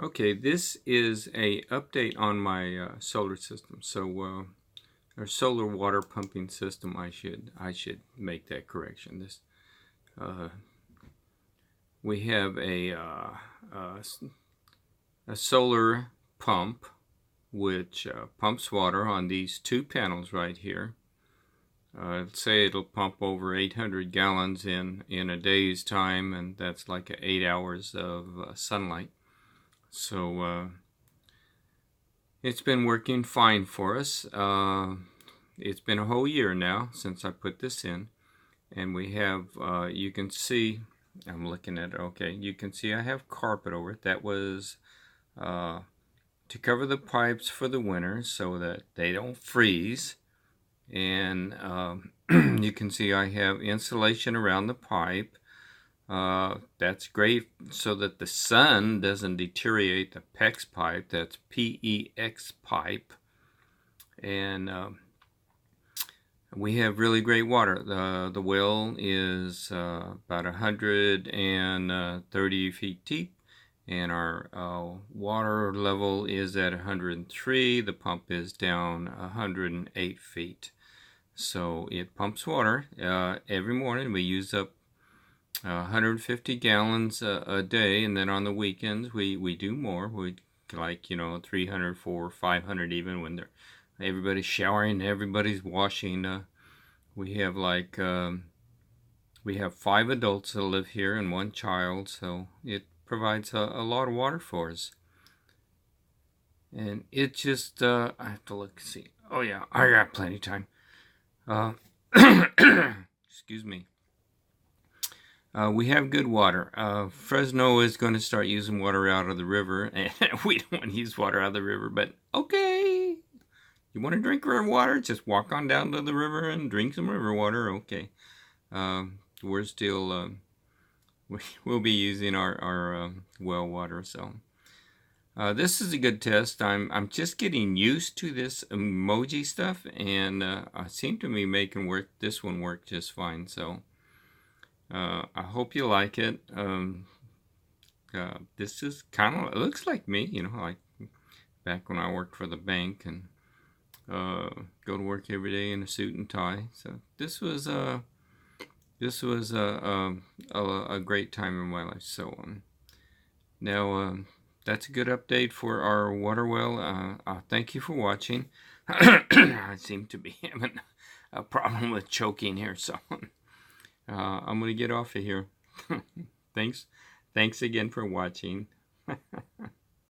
Okay, this is a update on my solar system. So, our solar water pumping system. I should make that correction. We have a solar pump which pumps water on these two panels right here. Let's say it'll pump over 800 gallons in a day's time, and that's like 8 hours of sunlight. So it's been working fine for us. It's been a whole year now since I put this in, and we have, you can see, I'm looking at it, okay, you can see I have carpet over it. That was to cover the pipes for the winter so that they don't freeze. And you can see I have insulation around the pipe. That's great so that the sun doesn't deteriorate the PEX pipe. That's PEX pipe. And we have really great water. The well is about 130 feet deep, and our water level is at 103. The pump is down 108 feet. So it pumps water every morning. We use up 150 gallons a day, and then on the weekends we do more. We like 300, 400, 500 even when everybody's showering, everybody's washing. We have we have 5 adults that live here and 1 child, so it provides a lot of water for us. And it just I have to look see. Oh yeah, I got plenty of time. Excuse me. We have good water. Fresno is going to start using water out of the river, and we don't want to use water out of the river, but okay. You want to drink river water? Just walk on down to the river and drink some river water. Okay. We're still, we'll be using our well water, so. This is a good test. I'm just getting used to this emoji stuff, and I seem to be making this one work just fine. So I hope you like it. This is kind of, it looks like me, like back when I worked for the bank and go to work every day in a suit and tie. So this was a great time in my life. So now. That's a good update for our water well. Thank you for watching. I seem to be having a problem with choking here, so I'm going to get off of here. Thanks again for watching.